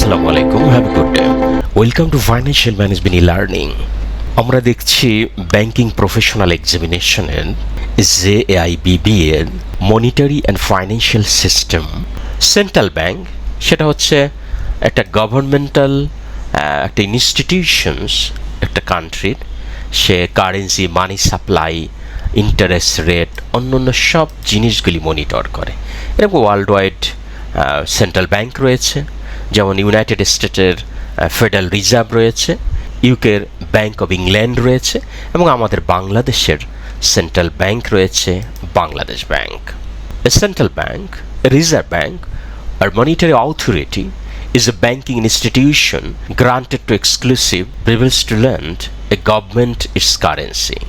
আসসালামু আলাইকুম, have a good day. Welcome to financial management e-learning. আমরা দেখছি ব্যাংকিং প্রফেশনাল এক্সামিনেশনের JAIBB এর monetary and financial system. Central bank সেটা হচ্ছে একটা গভর্নমেন্টাল একটা ইনস্টিটিউশনস একটা কান্ট্রির, সে currency, money supply, interest rate, অন্যান্য সব জিনিসগুলি মনিটর করে। এরকম ওয়ার্ল্ড ওয়াইড সেন্ট্রাল ব্যাংক রয়েছে, যেমন ইউনাইটেড স্টেটের ফেডারেল রিজার্ভ রয়েছে, ইউকের ব্যাংক অফ ইংল্যান্ড রয়েছে, এবং আমাদের বাংলাদেশের সেন্ট্রাল ব্যাংক রয়েছে, Bangladesh bank. A central bank, a reserve bank, or monetary authority is a banking institution granted to exclusive privilege to lend a government its currency.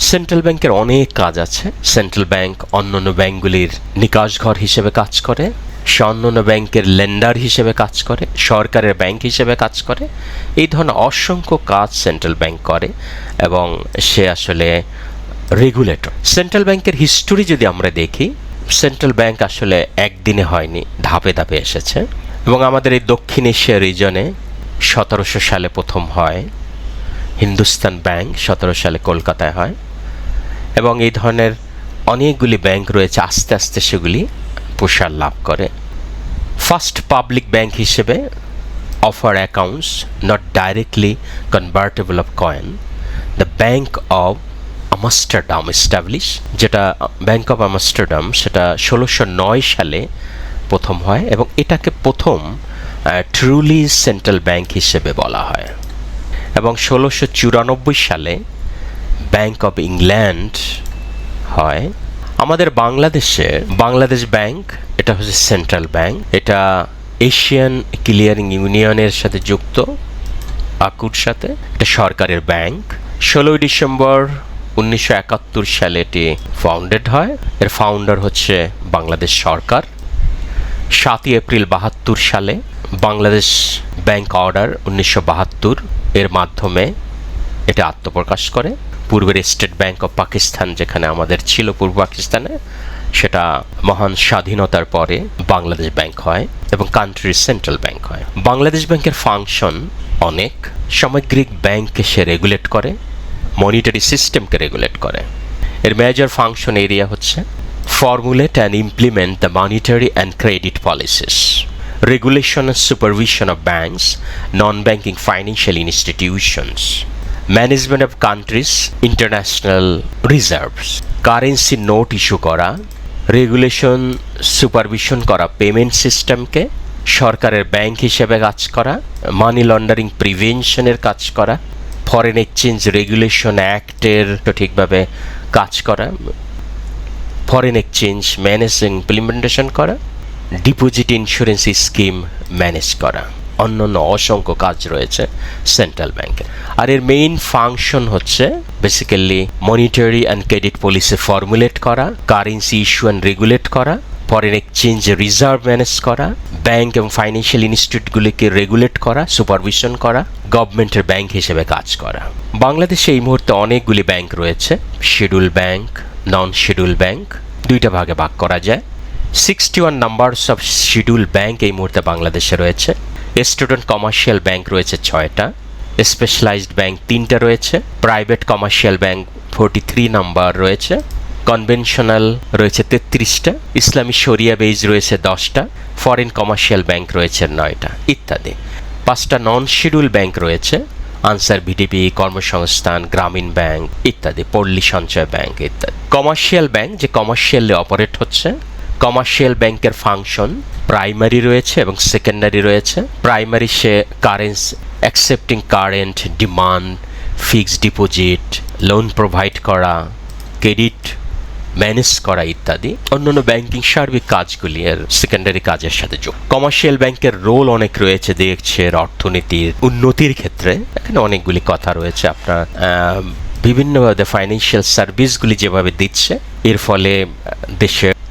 Central ব্যাংকের অনেক কাজ আছে। সেন্ট্রাল ব্যাংক অন্যান্য ব্যাংকগুলির নিকাশঘর হিসেবে কাজ করে, সে অন্যান্য ব্যাংকের লেন্ডার হিসেবে কাজ করে, সরকারের ব্যাংক হিসেবে কাজ করে। এই ধরনের অসংখ্য কাজ সেন্ট্রাল ব্যাংক করে এবং সে আসলে রেগুলেটর। সেন্ট্রাল ব্যাংকের হিস্টোরি যদি আমরা দেখি, সেন্ট্রাল ব্যাংক আসলে একদিনে হয়নি, ধাপে ধাপে এসেছে। এবং আমাদের এই দক্ষিণ এশিয়া রিজনে 1700 সালে প্রথম হয় হিন্দুস্তান ব্যাংক, 17 সালে কলকাতায় হয়, এবং এই ধরনের অনেকগুলি ব্যাংক রয়েছে। আস্তে আস্তে সেগুলি প্রসার লাভ করে। ফার্স্ট পাবলিক ব্যাংক হিসেবে offer accounts not directly convertible of coin, the bank of Amsterdam establish, যেটা ব্যাংক অফ আমস্টারডাম, সেটা 1609 সালে প্রথম হয় এবং এটাকে প্রথম ট্রুলি সেন্ট্রাল ব্যাংক হিসেবে বলা হয়। এবং 1694 সালে ব্যাংক অফ ইংল্যান্ড হয়। আমাদের বাংলাদেশ ব্যাংক, এটা হচ্ছে সেন্ট্রাল ব্যাংক, এটা এশিয়ান ক্লিয়ারিং ইউনিয়নের সাথে যুক্ত, আকুর সাথে। এটা সরকারের ব্যাংক। 16 ডিসেম্বর 1971 সালে এটি ফাউন্ডেড হয়। এর ফাউন্ডার হচ্ছে বাংলাদেশ সরকার। 7 এপ্রিল 72 সালে বাংলাদেশ ব্যাংক অর্ডার 1972 এর মাধ্যমে এটা আত্মপ্রকাশ করে। পূর্বের স্টেট ব্যাংক অফ পাকিস্তান, যেখানে আমাদের ছিল পূর্ব পাকিস্তানে, সেটা মহান স্বাধীনতার পরে বাংলাদেশ ব্যাংক হয় এবং কান্ট্রির সেন্ট্রাল ব্যাংক হয়। বাংলাদেশ ব্যাংকের ফাংশন অনেক। সামগ্রিক ব্যাংককে সে রেগুলেট করে, মনিটারি সিস্টেমকে রেগুলেট করে। এর মেজর ফাংশন এরিয়া হচ্ছে formulate and implement the monetary and credit policies, regulation and supervision of banks, non-banking financial institutions, management of countries' international reserves, currency note issue করা, regulation supervision করা payment সিস্টেমকে, সরকারের bank হিসেবে কাজ করা, money laundering প্রিভেনশনের কাজ করা, ফরেন এক্সচেঞ্জ রেগুলেশন অ্যাক্টের সঠিকভাবে কাজ করা, ফরেন এক্সচেঞ্জ ম্যানেজ ইমপ্লিমেন্টেশন করা, ডিপোজিট ইন্স্যুরেন্স স্কিম ম্যানেজ করা, অন্যান্য অসংখ্য কাজ রয়েছে সেন্ট্রাল ব্যাংকে। আর এর মেইন ফাংশন হচ্ছে basically monetary and credit policy formulate করা, কারেন্সি ইস্যু অ্যান্ড রেগুলেট করা, ফরেন এক্সচেঞ্জ রিজার্ভ ম্যানেজ করা, ব্যাংক এবং ফাইন্যান্সিয়াল ইনস্টিটিউটগুলিকে রেগুলেট করা, সুপারভিশন করা, গভর্নমেন্টের ব্যাংক হিসেবে কাজ করা। বাংলাদেশে এই মুহূর্তে অনেকগুলি ব্যাংক রয়েছে। শিডিউল ব্যাংক, নন শিডিউল ব্যাংক, দুইটা ভাগে ভাগ করা যায়। 61 নাম্বারস অফ শিডিউল ব্যাংক এই মুহূর্তে বাংলাদেশে রয়েছে। স্টুডেন্ট কমার্শিয়াল ব্যাংক রয়েছে 6টা, স্পেশালাইজড ব্যাংক 3টা রয়েছে, প্রাইভেট কমার্শিয়াল ব্যাংক 43 নাম্বার রয়েছে, কনভেনশনাল রয়েছে 33টা, ইসলামী শরিয়া বেজ রয়েছে 10টা, ফরেন কমার্শিয়াল ব্যাংক রয়েছে 9টা, ইত্যাদি। 5টা নন শিডিউল ব্যাংক রয়েছে, আনসার ভিডিপি, কর্মসংস্থান, গ্রামীণ ব্যাংক ইত্যাদি, পল্লী সঞ্চয় ব্যাংক ইত্যাদি। কমার্শিয়াল ব্যাংক যে কমার্শিয়ালি অপারেট হচ্ছে, কমার্শিয়াল ব্যাংকের ফাংশন প্রাইমারি রয়েছে এবং সেকেন্ডারি রয়েছে। প্রাইমারি সে currency accepting current, demand, fixed deposit, loan provide করা, ক্রেডিট ম্যানেজ করা ইত্যাদি অন্যান্য ব্যাংকিং সার্বিক কাজগুলি এর সেকেন্ডারি কাজের সাথে যুক্ত। কমার্শিয়াল ব্যাংকের রোল অনেক রয়েছে দেশের অর্থনীতির উন্নতির ক্ষেত্রে। এখানে অনেকগুলি কথা রয়েছে। আপনার বিভিন্নভাবে ফাইন্যান্সিয়াল সার্ভিসগুলি যেভাবে দিচ্ছে, এর ফলে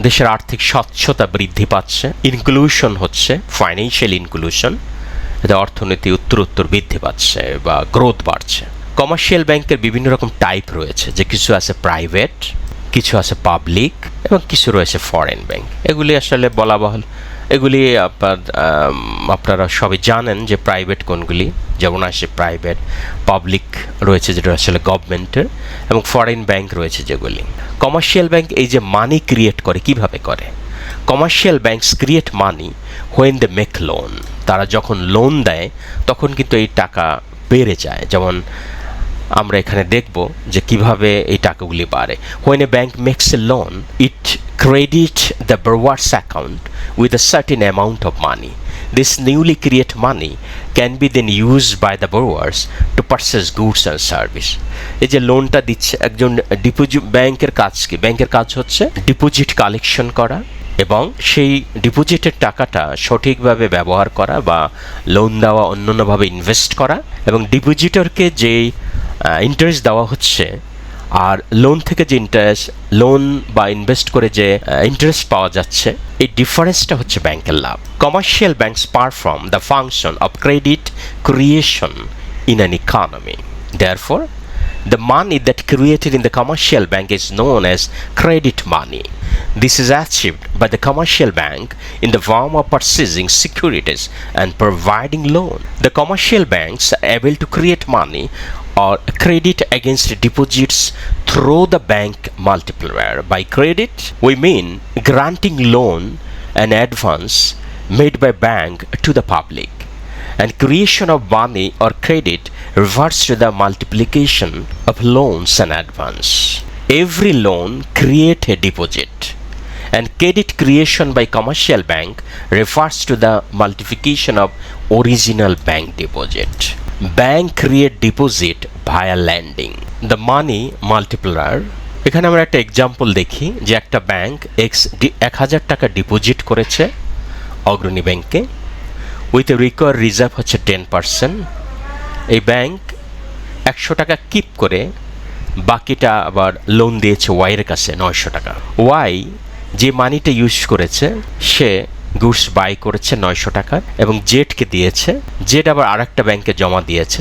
দেশের আর্থিক স্বচ্ছতা বৃদ্ধি পাচ্ছে, ইনক্লুশন হচ্ছে, ফাইন্যান্সিয়াল ইনক্লুশন, এতে অর্থনীতি উত্তর বৃদ্ধি পাচ্ছে বা গ্রোথ বাড়ছে। কমার্শিয়াল ব্যাংকের বিভিন্ন রকম টাইপ রয়েছে, যে কিছু আছে প্রাইভেট, কিছু আছে পাবলিক এবং কিছু রয়েছে ফরেন ব্যাংক। এগুলি আসলে বলা বাহুল্য এগুলি আপনারা সবাই জানেন যে প্রাইভেট কোনগুলি, যেমন আসে প্রাইভেট, পাবলিক রয়েছে যেটা আসলে গভর্নমেন্টের, এবং ফরেন ব্যাংক রয়েছে যেগুলি। কমার্শিয়াল ব্যাংক এই যে মানি ক্রিয়েট করে, কিভাবে করে? Commercial banks create money when they make loan. তারা যখন লোন দেয় তখন কিন্তু এই টাকা বেড়ে যায়। যেমন আমরা এখানে দেখব যে কিভাবে এই টাকাগুলি বাড়ে। When a bank makes a loan, it credit the borrower's account with a certain amount of money. This newly created money can be then used by the borrowers to purchase goods and service. এই যে লোনটা দিচ্ছে একজন deposit, ব্যাংকের কাজ কি? ব্যাংকের কাজ হচ্ছে ডিপোজিট কালেকশন করা এবং সেই ডিপোজিটের টাকাটা সঠিকভাবে ব্যবহার করা বা লোন দেওয়া, অন্যান্যভাবে ইনভেস্ট করা, এবং ডিপোজিটরকে যে ইন্টারেস্ট দেওয়া হচ্ছে আর লোন থেকে যে ইন্টারেস্ট, লোন বা ইনভেস্ট করে যে ইন্টারেস্ট পাওয়া যাচ্ছে, এই ডিফারেন্সটা হচ্ছে ব্যাংকের লাভ। Commercial banks perform the function of credit creation in an economy. Therefore, the money that created in the commercial bank is known as credit money. This is achieved by the commercial bank in the form of purchasing securities and providing loan. The commercial banks are able to create money or credit against deposits through the bank multiplier. By credit, we mean granting loan and advance made by bank to the public. And creation of money or credit refers to the multiplication of loans and advance. Every loan create a deposit, and credit creation by commercial bank refers to the multiplication of original bank deposit. Bank create deposit via lending. The money multiplier, এখানে আমরা একটা example দেখি যে একটা bank 1000 টাকা deposit করেছে অগ্রণী ব্যাংকে উইথ রিকোয়ার্ড রিজার্ভ হচ্ছে 10%। এই ব্যাংক 100 টাকা কিপ করে বাকিটা আবার লোন দিয়েছে ওয়াইয়ের কাছে 900 টাকা। ওয়াই যে মানিটা ইউজ করেছে সে গুডস বাই করেছে 900 টাকার এবং জেডকে দিয়েছে, জেড আবার আরেকটা ব্যাংকে জমা দিয়েছে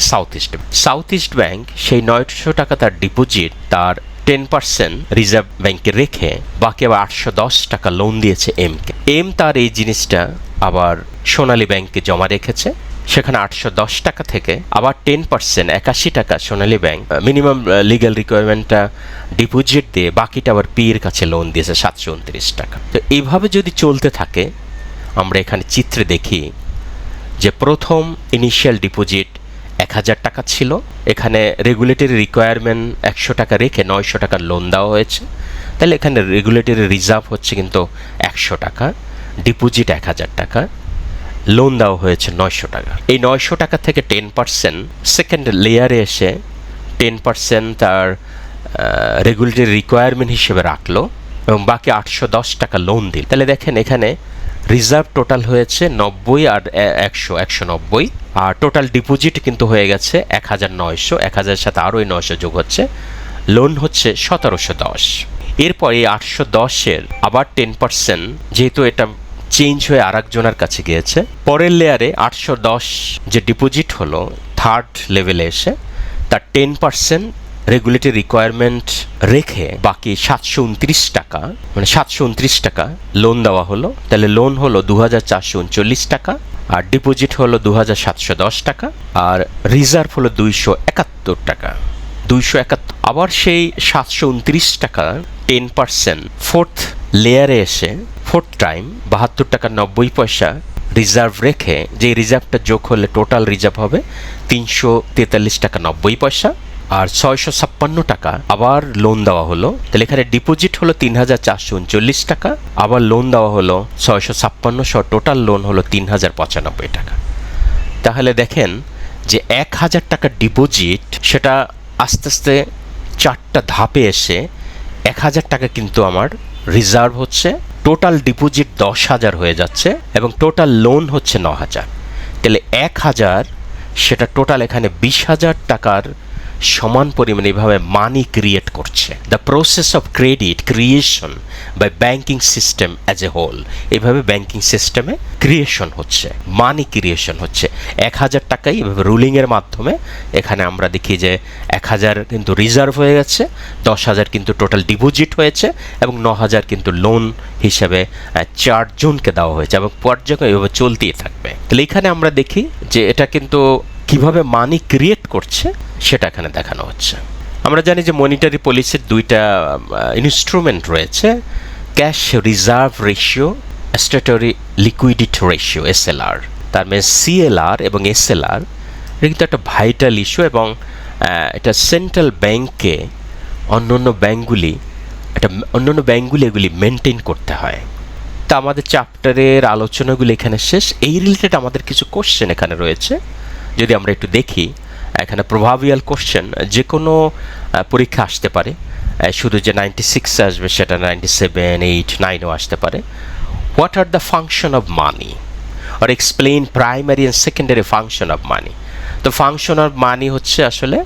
সাউথ ইস্ট ব্যাংক সেই 900 টাকা তার ডিপোজিট তার 10% রিজার্ভ ব্যাংকে রেখে বাকি আবার 810 টাকা লোন দিয়েছে এমকে। এম তার এই জিনিসটা আবার সোনালী ব্যাংকে জমা রেখেছে, সেখানে 810 টাকা থেকে আবার 10% 81 টাকা সোনালী ব্যাংক মিনিমাম লিগ্যাল রিকোয়ারমেন্টটা ডিপোজিট দিয়ে বাকিটা আবার পির কাছে লোন দিয়েছে 729 টাকা। তো এইভাবে যদি চলতে থাকে, আমরা এখানে চিত্রে দেখি যে প্রথম ইনিশিয়াল ডিপোজিট 1000 টাকা ছিল, এখানে রেগুলেটরি রিকোয়ারমেন্ট 100 টাকা রেখে 900 টাকার লোন দেওয়া হয়েছে, তাহলে এখানে রেগুলেটরি রিজার্ভ হচ্ছে কিন্তু 100 টাকা, ডিপোজিট 1000 টাকা, লোন দেওয়া হয়েছে 900 টাকা। এই 900 টাকা থেকে 10% সেকেন্ড লেয়ারে এসে 10% তার রেগুলেটরি রিকোয়ারমেন্ট হিসেবে রাখলো এবং বাকি 810 টাকা লোন দিল। তাহলে দেখেন এখানে রিজার্ভ টোটাল হয়েছে 90 আর 190, আর টোটাল ডিপোজিট কিন্তু হয়ে গেছে 1900, 1000 সাথে আরও 900 যোগ হচ্ছে, লোন হচ্ছে 1710। এরপর এই 810-এর আবার 10% যেহেতু এটা চেঞ্জ হয়ে আরেকজনের কাছে গিয়েছে, পরের লেয়ারে 810 যে ডিপোজিট হলো থার্ড লেভেলে এসে তার 10% রেগুলেটরি রিকোয়ারমেন্ট রেখে বাকি 729 টাকা, মানে 729 টাকা লোন দেওয়া হলো। তাহলে লোন হলো 2439 টাকা, আর ডিপোজিট হলো 2710 টাকা, আর রিজার্ভ হলো 271 টাকা। 271 আবার সেই 729 টাকা 10% ফোর্থ লেয়ারে এসে ফোর্থ টাইম 72 টাকা 90 পয়সা রিজার্ভ রেখে, যে রিজার্ভটা যোগ হলে টোটাল রিজার্ভ হবে 343 টাকা 90 পয়সা, আর 656 টাকা আবার লোন দেওয়া হলো। তাহলে এখানে ডিপোজিট হলো 3439 টাকা, আবার লোন দেওয়া হলো 656 সহ টোটাল লোন হলো 3095 টাকা। তাহলে দেখেন যে 1000 টাকার ডিপোজিট সেটা আস্তে আস্তে 4টা ধাপে এসে 1000 টাকা কিন্তু আমার রিজার্ভ হচ্ছে, টোটাল ডিপোজিট 10,000 হয়ে যাচ্ছে এবং টোটাল লোন হচ্ছে 9000। তাহলে 1000 সেটা টোটাল এখানে 20,000 টাকার সমান পরিমাণে এভাবে মানি ক্রিয়েট করছে। The process of credit creation by banking system as a whole, এভাবে ব্যাংকিং সিস্টেমে ক্রিয়েশন হচ্ছে, মানি ক্রিয়েশন হচ্ছে। 1,000 টাকাই এভাবে রুলিংয়ের মাধ্যমে এখানে আমরা দেখি যে 1,000 কিন্তু রিজার্ভ হয়ে গেছে, 10,000 কিন্তু টোটাল ডিপোজিট হয়েছে এবং 9,000 কিন্তু লোন হিসেবে 4 জনকে দেওয়া হয়েছে এবং পর্যায়ক্রমে এভাবে চলতেই থাকবে। তাহলে এখানে আমরা দেখি যে এটা কিন্তু কিভাবে মানি ক্রিয়েট করছে সেটা এখানে দেখানো হচ্ছে। আমরা জানি যে মনিটারি পলিসির দুইটা ইনস্ট্রুমেন্ট রয়েছে, cash reserve ratio, statutory liquidity ratio SLR. তার মানে সিএলআর এবং এসএলআর এটা কিন্তু একটা ভাইটাল ইস্যু এবং এটা সেন্ট্রাল ব্যাংকে অন্যান্য ব্যাংকগুলি এগুলি মেনটেন করতে হয়। তা আমাদের চ্যাপ্টারের আলোচনাগুলি এখানে শেষ। এই রিলেটেড আমাদের কিছু কোশ্চেন এখানে রয়েছে, যদি আমরা একটু দেখি। এখানে প্রভাবিয়াল কোশ্চেন যে কোনো পরীক্ষা আসতে পারে, শুধু যে 96 আসবে সেটা 97, 8, 9ও আসতে পারে। What are the function of money আর explain primary and secondary function of money. তো ফাংশন অফ মানি হচ্ছে আসলে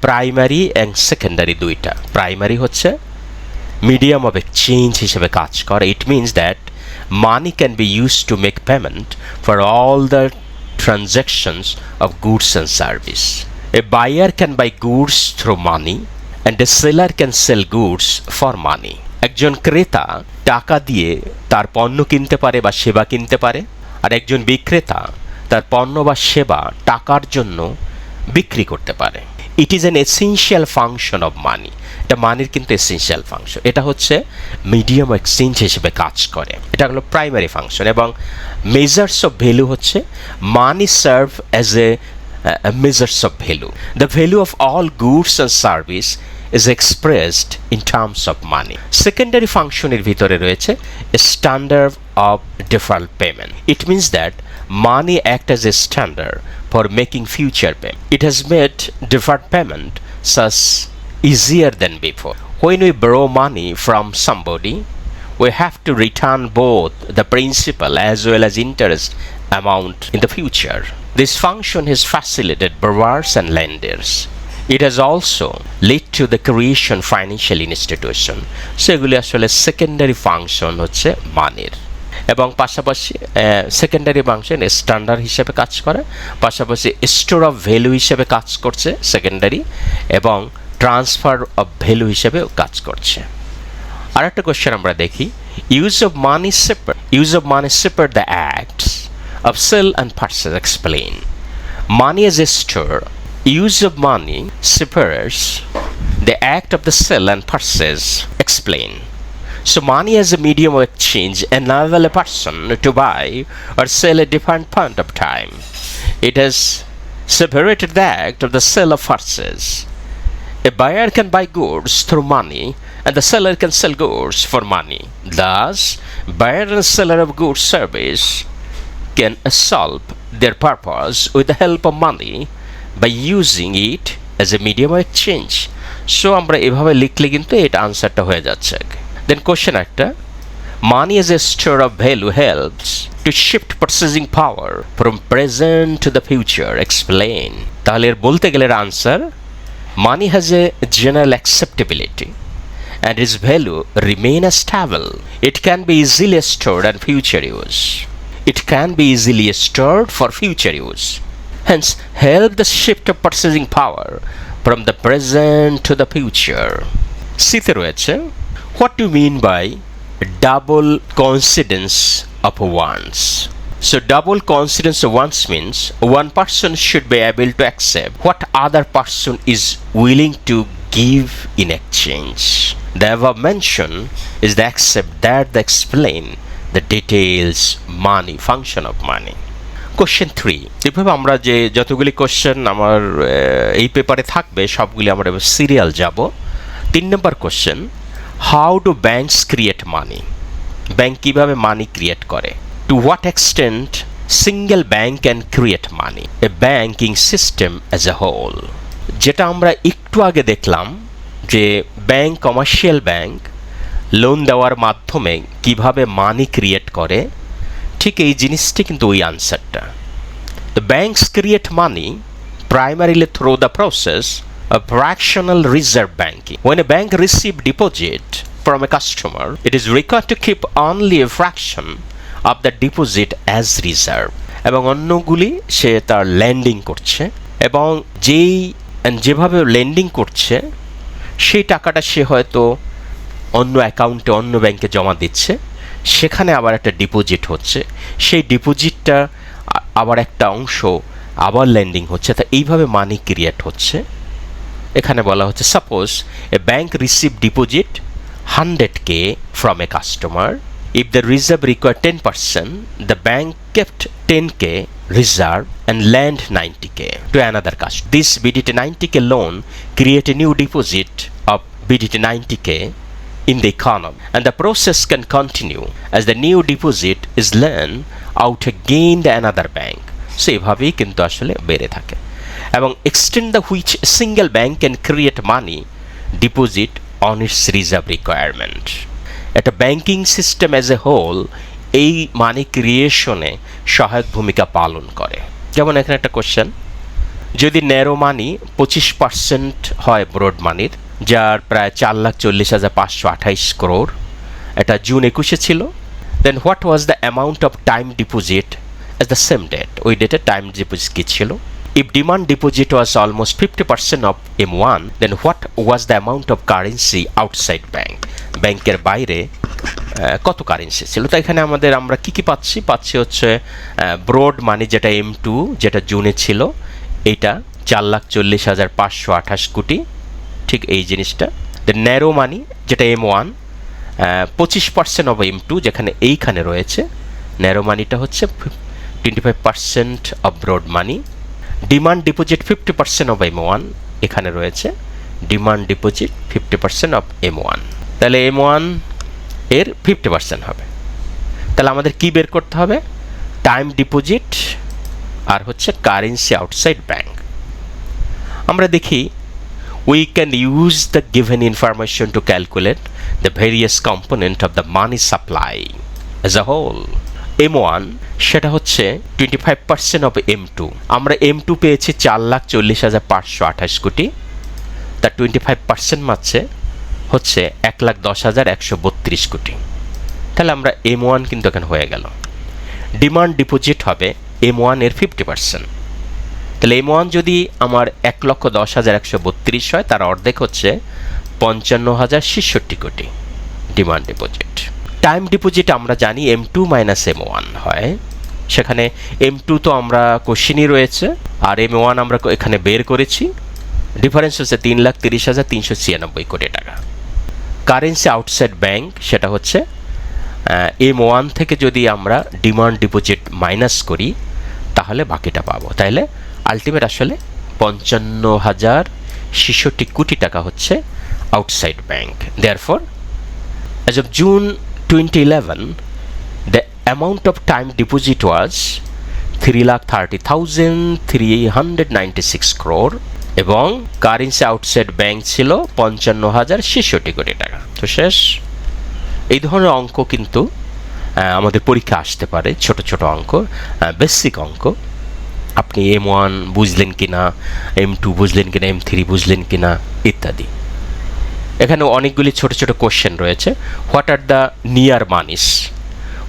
প্রাইমারি অ্যান্ড সেকেন্ডারি দুইটা। প্রাইমারি হচ্ছে মিডিয়াম অফ এক্সচেঞ্জ হিসেবে কাজ করে। It means that money can be use to make payment for all the transactions of goods and service. A buyer can buy goods through money and a seller can sell goods for money. একজন ক্রেতা টাকা দিয়ে তার পণ্য কিনতে পারে বা সেবা কিনতে পারে, আর একজন বিক্রেতা তার পণ্য বা সেবা টাকার জন্য বিক্রি করতে পারে। It is an essential function of মানি। এটা মানির কিন্তু এসেনশিয়াল ফাংশন। এটা হচ্ছে মিডিয়াম এক্সচেঞ্জ হিসেবে কাজ করে। এটা হলো প্রাইমারি ফাংশন। এবং মেজার্স অফ ভ্যালু হচ্ছে money serve as a measures of value. The value of all goods and service is expressed in terms of money. Secondary ফাংশনের ভিতরে রয়েছে standard of deferred payment. It means that money act as a standard for making future payment. It has made deferred payment such easier than before. When we borrow money from somebody, we have to return both the principal as well as interest amount in the future. This function has facilitated borrowers and lenders. It has also led to the creation of financial institution. সেগুলি আসলে secondary function হচ্ছে মানির। এবং পাশাপাশি secondary function standard হিসেবে কাজ করে, পাশাপাশি স্টোর অফ ভ্যালু হিসেবে কাজ করছে সেকেন্ডারি, এবং ট্রান্সফার অফ ভ্যালু হিসেবেও কাজ করছে। আর একটা কোয়েশ্চেন আমরা দেখি, use of money separate the acts of sale and purchase explain. Money as a store, use of money separates the act of the sell and purchase. Explain. So money as a medium of exchange enables a person to buy or sell at different point of time. It has separated the act of the sell of purchase. A buyer can buy goods through money and the seller can sell goods for money. Thus, buyer and seller of goods service can solve their purpose with the help of money by using it as a medium of exchange. So আমরা এভাবে লিখলে কিন্তু এটা আনসারটা হয়ে যাচ্ছে। দেন question একটা, মানি as a store of value helps to shift purchasing power from present to the future. Explain. তাহলে এর বলতে গেলে answer, money has a general acceptability and its value remain stable. It can be easily stored and future use. It can be easily stored for future use. Hence, help the shift of purchasing power from the present to the future. সিতে রয়েছে, what do you mean by double coincidence of wants? So double coincidence of wants means one person should be able to accept what other person is willing to give in exchange. The above mention is the accept that they explain the details money function of money. Question 3, এভাবে আমরা যে যতগুলি question আমার এই পেপারে থাকবে সবগুলি আমরা সিরিয়াল যাব। 3 number question, how do banks create money? Bank কিভাবে মানি ক্রিয়েট করে? To what extent single bank can create money? A banking system as a whole. যেটা আমরা একটু আগে দেখলাম যে ব্যাংক, কমার্শিয়াল ব্যাংক লোন দেওয়ার মাধ্যমে কিভাবে মানি ক্রিয়েট করে, ঠিক এই জিনিসটি কিন্তু ওই আনসারটা। The banks create money primarily through the process a fractional reserve banking. When a bank receives deposit from a customer, it is required to keep only a fraction of the deposit as reserve. এবং অন্যগুলি সে তার lending করছে এবং যেভাবে lending করছে সেই টাকাটা সে হয়তো অন্য অ্যাকাউন্টে অন্য ব্যাংকে জমা দিচ্ছে, সেখানে আবার একটা ডিপোজিট হচ্ছে, সেই ডিপোজিটটা আবার একটা অংশ আবার লেন্ডিং হচ্ছে, তা এইভাবে মানি ক্রিয়েট হচ্ছে। এখানে বলা হচ্ছে suppose A bank receive deposit 100K from a customer. If the reserve required 10%, the bank kept 10K reserve and lent 90K to another customer. This BDT 90K loan create a new deposit of BDT 90K in the economy, and the process can continue as the new deposit is lent out again to another bank. So এভাবেই কিন্তু আসলে বেড়ে থাকে এবং extend the which a single bank can create money deposit on its reserve requirement. একটা banking system as a whole এই money ক্রিয়েশনে সহায়ক ভূমিকা পালন করে। যেমন এখানে একটা কোশ্চেন, যদি ন্যারো মানি 25% হয় ব্রড মানির, যার প্রায় 4,40,528 crore, এটা জুন 21 ছিল, then what was the amount of time deposit as the same date? ওই ডেটে টাইম ডিপোজিট কী ছিল? If demand deposit was almost 50% of M1, then what was the amount of currency outside bank? ব্যাংকের বাইরে কত currency ছিল? তো এখানে আমরা কি পাচ্ছি হচ্ছে ব্রড মানি যেটা M2 যেটা জুনে ছিল, এইটা 4,40,528 কোটি, ঠিক এই জিনিসটা। দ্য ন্যারো মানি যেটা M1 25% অফ M2 যেখানে এইখানে রয়েছে, ন্যারো মানিটা হচ্ছে 25% of broad money. Demand deposit 50% of M1 এখানে রয়েছে, ডিমান্ড ডিপোজিট 50% অফ M1, তাহলে M1 এর 50% হবে। তাহলে আমাদের কি বের করতে হবে? টাইম ডিপোজিট আর হচ্ছে কারেন্সি আউটসাইড ব্যাংক। আমরা দেখি we can use the given information to calculate the various component of the money supply as a whole. M1 সেটা হচ্ছে 25% অফ M2। আমরা M2 পেয়েছি 4,40,528 কোটি, তার 25% মাত্রে হচ্ছে 1,10,132 কোটি। তাহলে আমরা M1 কিন্তু এখানে হয়ে গেল। ডিমান্ড ডিপোজিট হবে M1 এর 50%। তাহলে M1 যদি আমার 1,10,132 হয়, তার অর্ধেক হচ্ছে 55,066 কোটি ডিমান্ড ডিপোজিট। টাইম ডিপোজিট আমরা জানি M2 মাইনাস M1 হয়, সেখানে M2 তো আমরা কোশ্চেনই রয়েছে আর M1 আমরা এখানে বের করেছি, ডিফারেন্স হচ্ছে 3,30,396 কোটি টাকা। কারেন্সি আউটসাইড ব্যাংক সেটা হচ্ছে M1 থেকে যদি আমরা ডিমান্ড ডিপোজিট মাইনাস করি তাহলে বাকিটা পাবো। তাহলে আলটিমেট আসলে 55,066 কোটি টাকা হচ্ছে outside bank. Therefore as of June 2011, the amount of time deposit was 3,30,396 crore এবং কারেন্সি আউটসাইড ব্যাংক ছিল 55,066 কোটি টাকা। তো শেষ। এই ধরনের অঙ্ক কিন্তু আমাদের পরীক্ষা আসতে পারে, ছোট ছোট অঙ্ক, বেসিক অঙ্ক। আপনি M1 বুঝলেন কিনা, M2 বুঝলেন কিনা, M3 বুঝলেন কিনা ইত্যাদি। এখানে অনেকগুলি ছোট ছোট কোশ্চেন রয়েছে। What are the near monies?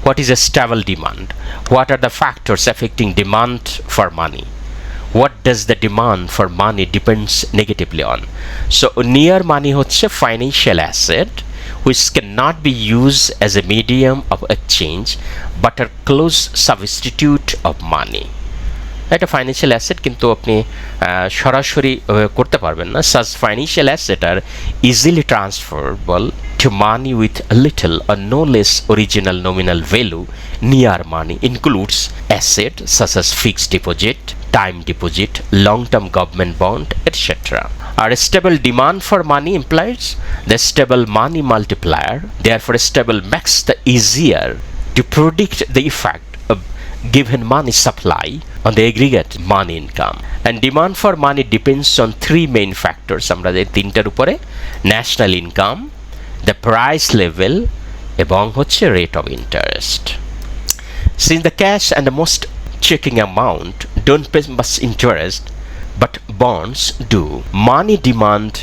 What is a stable demand? What are the factors affecting demand for money? What does the demand for money depends negatively on? So near money হচ্ছে financial asset which cannot be used as a medium of exchange but are close substitute of money. এটা financial asset, কিন্তু আপনি সরাসরি করতে পারবেন না। such financial assets are easily transferable to money with a little or no less original nominal value. Near money includes assets such as fixed deposit, time deposit, long-term government bond, etc. A stable demand for money implies the stable money multiplier. Therefore, stable makes the easier to predict the effect of given money supply on the aggregate money income. And demand for money depends on three main factors. আমরা এই তিনটার উপরে: national income, the price level এবং হচ্ছে rate of interest. Since the cash and the most checking amount don't pay much interest, but bonds do. Money demand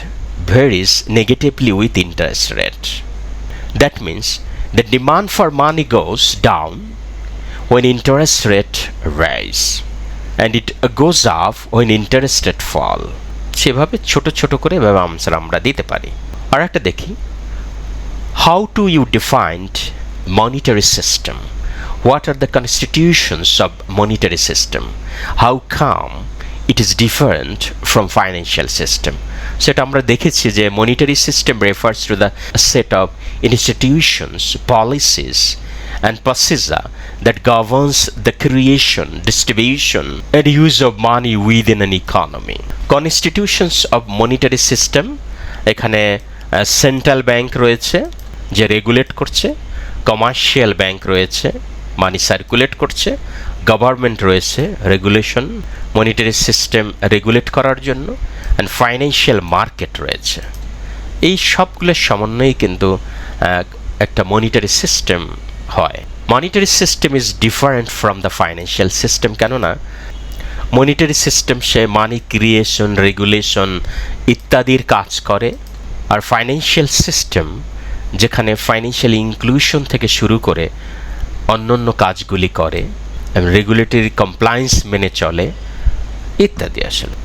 varies negatively with interest rate. That means the demand for money goes down when interest rate rise, and it goes up when interest rate fall. সেভাবে ছোট ছোট করে এভাবে answer আমরা দিতে পারি। আর একটা দেখি, how do you define monetary system? What are the constitutions of monetary system? How come it is different from financial system? সেটা আমরা দেখেছি যে monetary system refers to the set of institutions, policies and procedure that governs the creation, distribution and use of money within an economy. Constitutions of monetary system, এখানে central bank রয়েছে যে regulate করছে, commercial bank রয়েছে মানি circulate করছে, government রয়েছে regulation monetary system regulate করার জন্য, and financial market রয়েছে। এই সবগুলোর সমন্বয়ে কিন্তু একটা মনিটারি সিস্টেম হয়। Monetary system is different from the financial system, কেননা মনিটারি সিস্টেম সে মানি ক্রিয়েশন, রেগুলেশন ইত্যাদির কাজ করে, আর ফাইন্যান্সিয়াল সিস্টেম যেখানে ফাইন্যান্সিয়াল ইনক্লুশন থেকে শুরু করে অন্যান্য কাজগুলি করে, রেগুলেটরি কমপ্লায়েন্স মেনে চলে ইত্যাদি। আসলে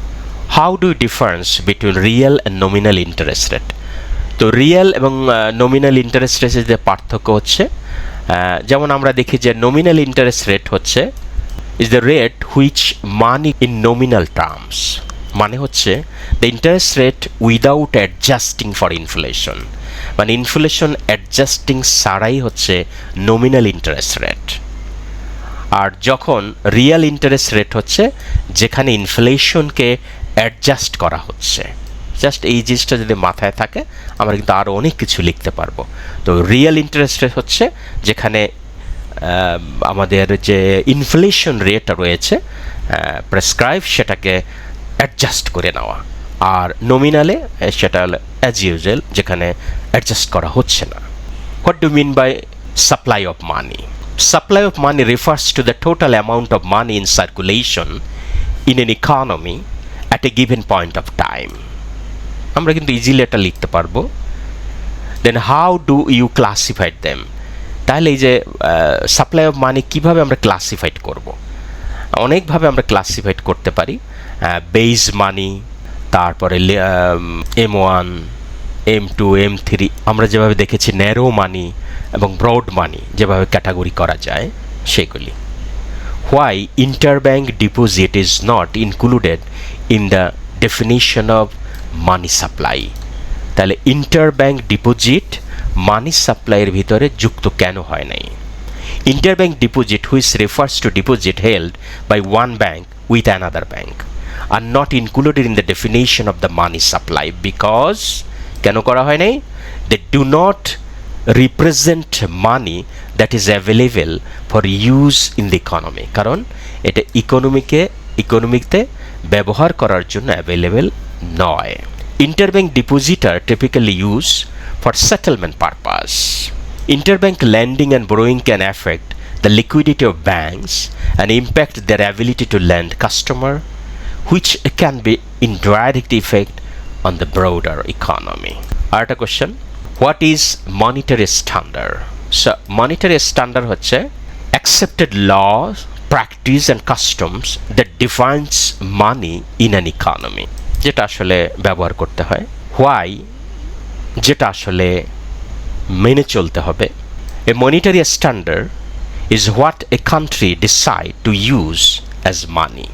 how do difference between real and nominal interest rate? তো রিয়েল এবং নমিনাল ইন্টারেস্ট রেটের যে পার্থক্য হচ্ছে, যেমন আমরা দেখি যে নমিনাল ইন্টারেস্ট রেট হচ্ছে is the rate which money in nominal terms, মানে হচ্ছে the interest rate without adjusting for inflation, মানে ইনফ্লেশন অ্যাডজাস্টিং ছাড়াই হচ্ছে নমিনাল ইন্টারেস্ট রেট। আর যখন রিয়েল ইন্টারেস্ট রেট হচ্ছে যেখানে ইনফ্লেশনকে অ্যাডজাস্ট করা হচ্ছে। জাস্ট এই জিনিসটা যদি মাথায় থাকে আমরা কিন্তু আরও অনেক কিছু লিখতে পারবো। তো রিয়েল ইন্টারেস্ট রেট হচ্ছে যেখানে আমাদের যে ইনফ্লেশন রেট রয়েছে প্রেসক্রাইব সেটাকে অ্যাডজাস্ট করে নেওয়া, আর নমিনালে সেটা অ্যাজ ইউজুয়াল যেখানে অ্যাডজাস্ট করা হচ্ছে না। What do mean by supply of money? Supply of money refers to the total amount of money in circulation in an economy at a given point of time. আমরা কিন্তু easily এটা লিখতে পারবো। Then how do you classify them? তাহলে এই যে supply of মানি কিভাবে আমরা ক্লাসিফাইড করব? অনেকভাবে আমরা ক্লাসিফাইড করতে পারি। বেস মানি, তারপরে M1, M2, M3, আমরা যেভাবে দেখেছি ন্যারো মানি এবং ব্রড মানি যেভাবে ক্যাটাগরি করা যায় সেগুলি। Why interbank deposit is not included in the definition of money supply? তাহলে ইন্টারব্যাংক ডিপোজিট মানি সাপ্লাইয়ের ভিতরে যুক্ত কেন হয় নাই? Interbank deposit which refers to deposit held by one bank with another bank are not included in the definition of the money supply because কেন করা হয় নাই? They do not represent money that is available for use in the economy, কারণ এটা ইকোনমিতে ব্যবহার করার জন্য available নয়। Interbank deposit are typically use for settlement purpose. Interbank lending and borrowing can affect the liquidity of banks and impact their ability to lend customer, which can be indirect effect on the broader economy. আরেকটা question, what is monetary standard? So monetary standard হচ্ছে accepted laws, practice and customs that defines money in an economy, যেটা আসলে ব্যবহার করতে হয়। why, যেটা আসলে মেনে চলতে হবে। A monetary standard is what a country decide to use as money.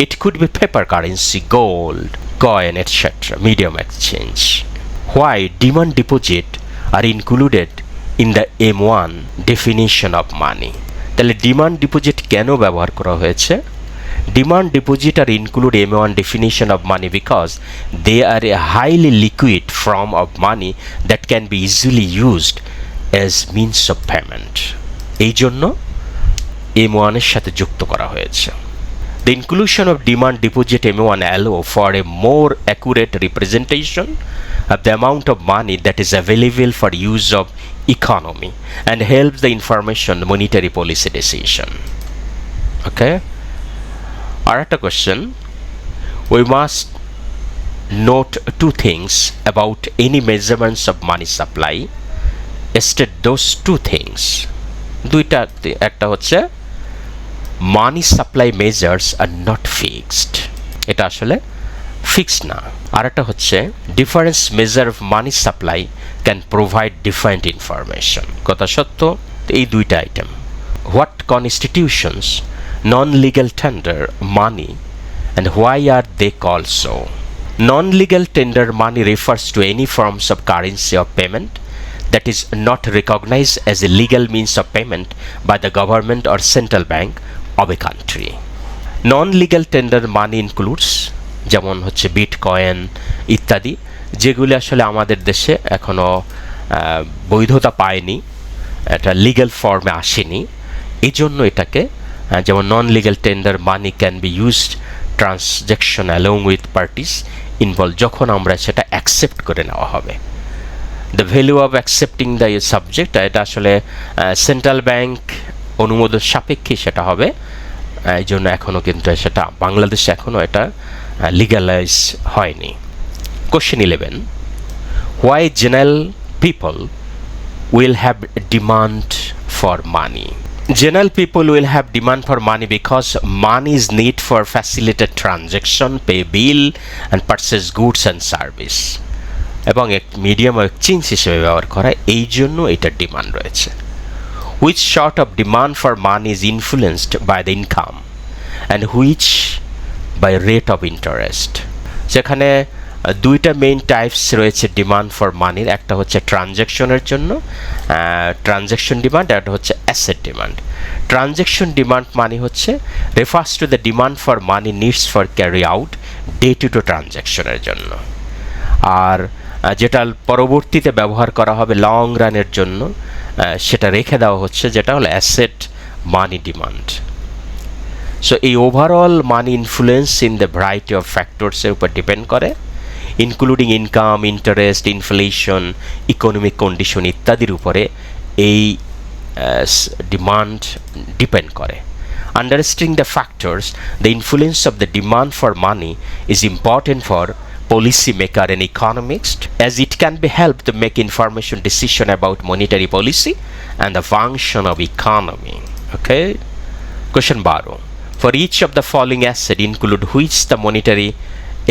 It could be paper currency, gold, coin, etc., medium exchange. Why demand deposit are included in the M1 definition of money? তাহলে demand deposit কেন ব্যবহার করা হয়েছে? Demand deposit are include M1 definition of money because they are a highly liquid form of money that can be easily used as means of payment. এই জন্য M1 এর সাথে যুক্ত করা হয়েছে। The inclusion of demand deposit M1 allow for a more accurate representation of the amount of money that is available for use of economy and helps the information monetary policy decision. Okay? Arata question, we must note two things about any measurements of money supply. State those two things. দুইটা, একটা হচ্ছে মানি supply measures are not fixed, এটা আসলে fixed না। আর একটা হচ্ছে difference measure of money supply can provide different information. কথা সত্য, এই দুইটা item. What constitutions non legal tender money and why are they called so? Non-legal tender money refers to any forms of currency of payment that is not recognized as a legal means of payment by the government or central bank of a country. Non-legal tender money includes যেমন হচ্ছে bitcoin ইত্যাদি, যেগুলি আসলে আমাদের দেশে এখনো বৈধতা পায়নি, এটা লিগ্যাল ফর্মে আসেনি, এই জন্য এটাকে যেমন non legal tender money can be used transaction along with parties involve, যখন আমরা সেটা অ্যাকসেপ্ট করে নেওয়া হবে। The value of accepting the subject, এটা আসলে সেন্ট্রাল ব্যাংক অনুমোদন সাপেক্ষে সেটা হবে, এই জন্য এখনও কিন্তু সেটা বাংলাদেশে এখনও এটা লিগালাইজ হয়নি। Question 11, why general people will have demand for money? General people will have demand for money because money is need for facilitate transaction, pay bill and purchase goods and service, এবং এক medium of exchange হিসেবে ব্যবহার করা, এই জন্য এটার demand রয়েছে। Which sort of demand for money is influenced by the income and which by rate of interest? যেখানে দুইটা মেইন টাইপস রয়েছে ডিমান্ড ফর মানির, একটা হচ্ছে ট্রানজ্যাকশনের জন্য ট্রানজ্যাকশন ডিমান্ড, আর একটা হচ্ছে asset demand. Transaction demand money হচ্ছে refers to the demand for money needs for carry out day to day ট্রানজ্যাকশনের জন্য, আর যেটা পরবর্তীতে ব্যবহার করা হবে লং রানের জন্য সেটা রেখে দেওয়া হচ্ছে, যেটা হলো অ্যাসেট মানি ডিমান্ড। সো এই overall money influence in the variety of ফ্যাক্টরসের উপর ডিপেন্ড করে, including income, interest, inflation, economic condition ইত্যাদির উপরে এই ডিমান্ড ডিপেন্ড করে। Understanding the factors, the influence of the demand for money is important for policy maker and economists, as it can be helped to make information decision about monetary policy and the function of economy. Okay, question 12, for each of the following asset include which the monetary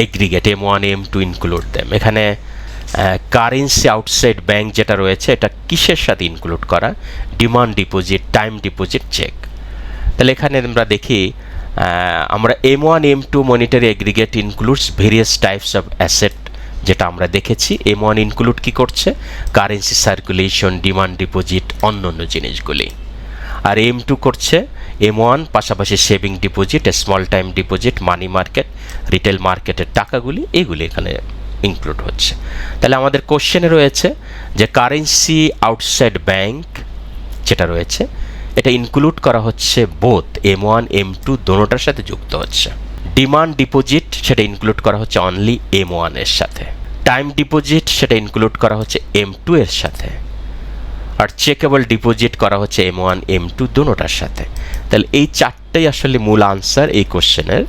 aggregate M1 M2 include them? এখানে currency outside bank যেটা রয়েছে এটা কিসের সাথে include করা? Demand deposit, time deposit, cheque. তাহলে এখানে আমরা দেখি আমরা M1 M2 monetary aggregate includes various types of asset, যেটা আমরা দেখেছি। M1 ইনক্লুড কি করছে? কারেন্সি সার্কুলেশন, ডিমান্ড ডিপোজিট, অন্যান্য জিনিসগুলি। আর M2 করছে M1 পাশাপাশি saving deposit, small time deposit, money market, retail মার্কেটের টাকাগুলি, এগুলি এখানে ইনক্লুড হচ্ছে। তাহলে আমাদের কোশ্চেনে রয়েছে যে কারেন্সি আউটসাইড ব্যাংক যেটা রয়েছে এটা ইনক্লুড করা হচ্ছে বোথ M1 M2 দোনোটার সাথে যুক্ত হচ্ছে। ডিমান্ড ডিপোজিট সেটা ইনক্লুড করা হচ্ছে অনলি M1 এর সাথে। টাইম ডিপোজিট সেটা ইনক্লুড করা হচ্ছে M2 এর সাথে। আর চেকেবল ডিপোজিট করা হচ্ছে M1 M2 দোনোটার সাথে। তাহলে এই চারটাই আসলে মূল আনসার এই কোশ্চেনের,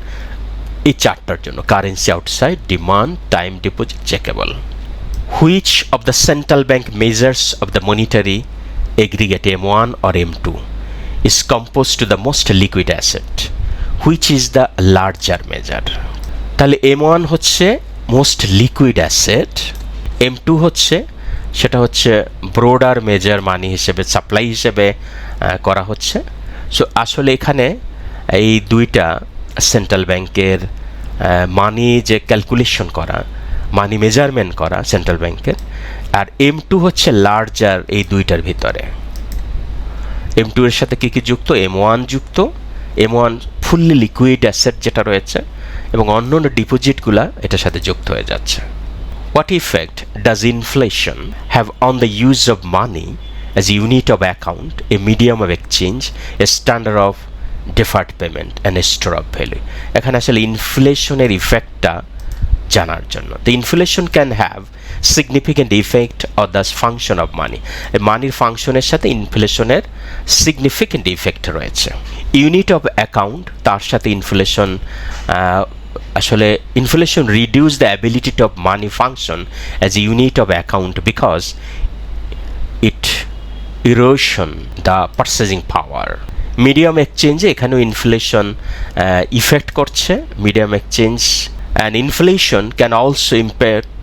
এই চারটার জন্য currency outside, demand, time deposit, checkable. Which of the central bank measures of the monetary aggregate M1 or M2 is composed to the most liquid asset, which is the larger measure? তাহলে M1 হচ্ছে most liquid asset, M2 হচ্ছে সেটা হচ্ছে brooder measure মানি হিসেবে, supply হিসেবে করা হচ্ছে। So আসলে এখানে এই দুইটা সেন্ট্রাল ব্যাংকের মানি যে ক্যালকুলেশন করা, মানি মেজারমেন্ট করা সেন্ট্রাল ব্যাংকের, আর M2 হচ্ছে লার্জার এই দুইটার ভিতরে। M2 এর সাথে কি কি যুক্ত? M1 যুক্ত। M1 ফুললি লিকুইড অ্যাসেট যেটা রয়েছে, এবং অন্যান্য ডিপোজিটগুলা এটার সাথে যুক্ত হয়ে যাচ্ছে। What effect does inflation have on the use of money as unit of account, A medium of exchange, A standard of deferred payment and a store of value? এখানে আসলে ইনফ্লেশনের ইফেক্টটা জানার জন্য। The inflation can have significant effect on the function of মানি। মানির ফাংশনের সাথে ইনফ্লেশনের significant effect রয়েছে। Unit of account, তার সাথে ইনফ্লেশন আসলে inflation reduce the ability of money function as a unit of account because it erosion the purchasing power. Medium এক্সচেঞ্জে এখানেও inflation effect করছে medium exchange, and inflation can also impact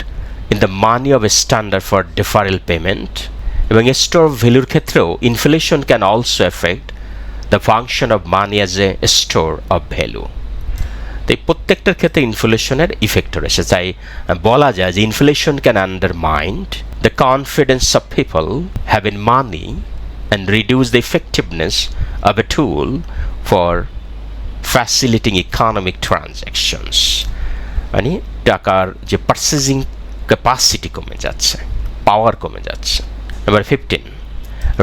in the money of standard for deferral payment, এবং store of ভ্যালুর ক্ষেত্রেও inflation can also affect the function of money as a store of value. তো এই প্রত্যেকটার ক্ষেত্রে ইনফ্লেশনের effect রয়েছে, তাই বলা যায় যে inflation can undermine the confidence of people have in money and reduce the effectiveness of a tool for facilitating economic transactions. মানে টাকার যে পারচেজিং ক্যাপাসিটি কমে যাচ্ছে, পাওয়ার কমে যাচ্ছে। Number 15,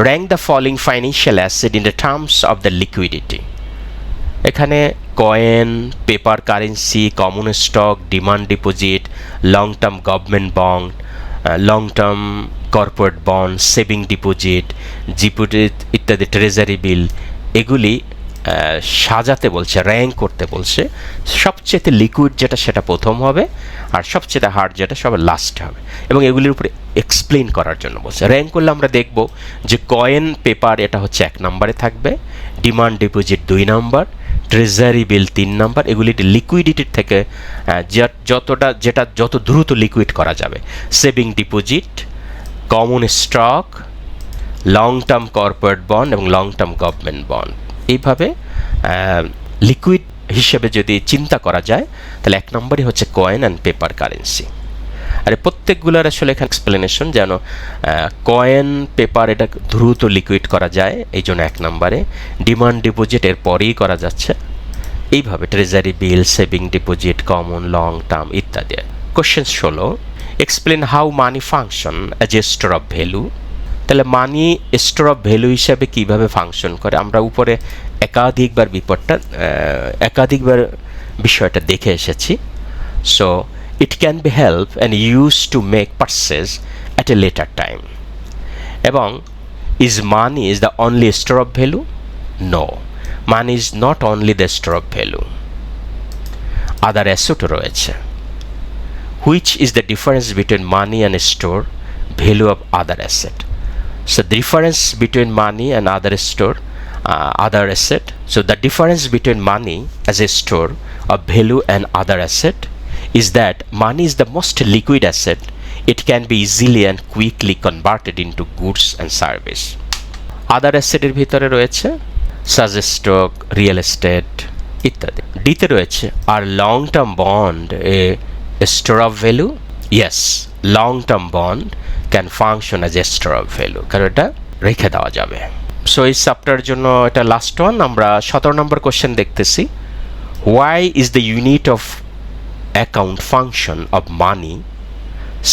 rank the following financial asset in the terms of the liquidity. এখানে coin, paper currency, common stock, demand deposit, long term government bond, long term corporate bond, saving deposit, deposit ইত্যাদি, treasury bill, এগুলি সাজাতে বলছে, rank করতে বলছে। সবচেয়ে liquid যেটা সেটা প্রথম হবে, আর সবচেয়ে হার্ড যেটা সব লাস্ট হবে, এবং এগুলির উপরে এক্সপ্লেন করার জন্য বলছে। র্যাঙ্ক করলে আমরা দেখব যে কয়েন, পেপার এটা হচ্ছে 1 নম্বরে থাকবে, ডিমান্ড ডিপোজিট 2 নম্বর, ট্রেজারি বিল 3 নম্বর। এগুলি লিকুইডিটির থেকে যত দ্রুত লিকুইড করা যাবে, saving deposit, common stock, long term corporate bond এবং লং টার্ম গভর্নমেন্ট বন্ড। এইভাবে লিকুইড হিসেবে যদি চিন্তা করা যায় তাহলে 1 নম্বরই হচ্ছে কয়েন অ্যান্ড পেপার কারেন্সি। আর প্রত্যেকগুলোর আসলে এখানে এক্সপ্লেনেশন, যেন কয়েন, পেপার এটা দ্রুত লিকুইড করা যায়, এই জন্য 1 নম্বরে। ডিমান্ড ডিপোজিট এর পরেই করা যাচ্ছে, এইভাবে treasury bill, saving deposit, common, long term ইত্যাদি। Question 16, explain how money function as a store of value. তাহলে মানি স্টোর অফ ভ্যালু হিসাবে কিভাবে ফাংশন করে, আমরা উপরে একাধিকবার বিষয়টা দেখে এসেছি। So it can be help and used to make purchase at a later time. এবং is money is the only store of value? No, money is not only the store of value. Other asset রয়েছে। Which is the difference between money and store value of other asset? So the difference between money and other store, other asset. So the difference between money as a store of value and other asset is that money is the most liquid asset. It can be easily and quickly converted into goods and service. Other asset এর ভিতরে রয়েছে such as stock, real estate ইত্যাদি। ডিতে রয়েছে আর long term bond a store of value? Yes, long term bond can function as a store of value, কারণ এটা রেখে দেওয়া যাবে। সো এই চ্যাপ্টারের জন্য এটা লাস্ট ওয়ান। আমরা 17 নম্বর কোশ্চেন দেখতেছি। Why is the unit of account function of money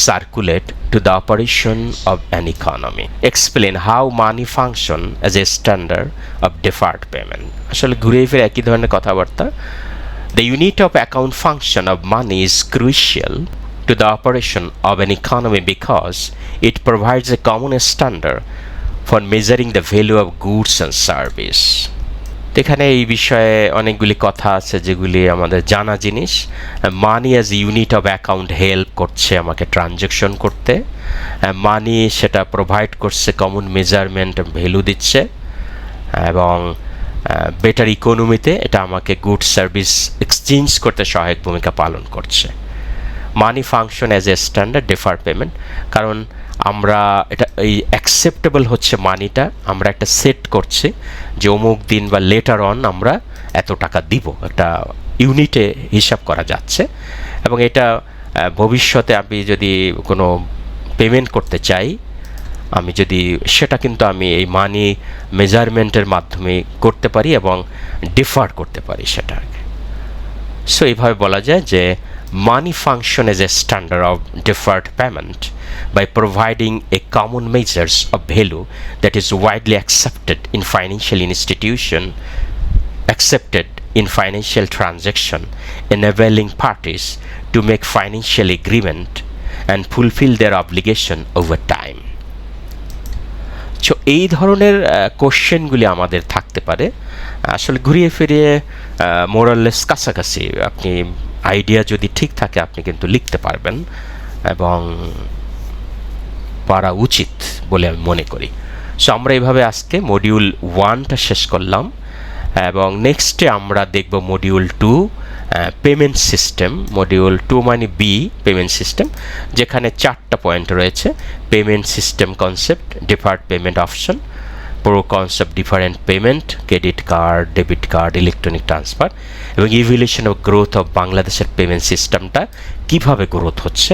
circulate to the operation of an economy? Explain how money function as a standard of deferred payment. আসলে ঘুরে ফিরে একই ধরনের কথাবার্তা। The unit of account function of money is crucial to the operation of an economy because it provides a common standard for measuring the value of goods and service. এখানে এই বিষয়ে অনেকগুলি কথা আছে যেগুলি আমাদের জানা জিনিস। মানি as unit of account help করছে আমাকে ট্রানজ্যাকশন করতে, মানি সেটা প্রোভাইড করছে কমন মেজারমেন্ট, ভ্যালু দিচ্ছে, এবং বেটার ইকোনমিতে এটা আমাকে গুড সার্ভিস এক্সচেঞ্জ করতে সহায়ক ভূমিকা পালন করছে। Money function as a standard deferred payment, কারণ আমরা এটা এই অ্যাকসেপ্টেবল হচ্ছে মানিটা আমরা একটা সেট করছি যে অমুক দিন বা লেটার অন আমরা এত টাকা দিব, একটা ইউনিটে হিসাব করা যাচ্ছে, এবং এটা ভবিষ্যতে আমি যদি কোনো পেমেন্ট করতে চাই, আমি যদি সেটা কিন্তু আমি এই মানি মেজারমেন্টের মাধ্যমে করতে পারি এবং ডিফার করতে পারি সেটাকে। সো এইভাবে বলা যায় যে money function as a standard of deferred payment by providing a common measures of value that is widely accepted in financial institution, accepted in financial transaction, enabling parties to make financial agreement and fulfill their obligation over time. So এই ধরনের কোশ্চেনগুলি আমাদের থাকতে পারে। আসলে ঘুরিয়ে ফিরিয়ে মোরাললেস কাছাকাছি, আপনি আইডিয়া যদি ঠিক থাকে আপনি কিন্তু লিখতে পারবেন এবং পারা উচিত বলে আমি মনে করি। সো আমরা এইভাবে আজকে মডিউল 1টা শেষ করলাম এবং নেক্সটে আমরা দেখব মডিউল 2 পেমেন্ট সিস্টেম। মডিউল 2 মানে বি, পেমেন্ট সিস্টেম, যেখানে 4টা পয়েন্ট রয়েছে: payment system concept, deferred payment option, pro concept different payment, credit card, debit card, electronic transfer এবং ইভলিউশন অফ গ্রোথ অফ বাংলাদেশের পেমেন্ট সিস্টেমটা কিভাবে গ্রোথ হচ্ছে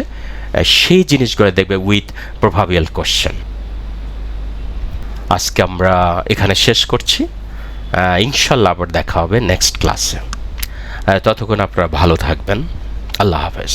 সেই জিনিসগুলো দেখবে উইথ প্রভাবিয়াল কোশ্চেন। আজকে আমরা এখানে শেষ করছি, ইনশাল্লাহ আবার দেখা হবে নেক্সট ক্লাসে। ততক্ষণ আপনারা ভালো থাকবেন। আল্লাহ হাফেজ।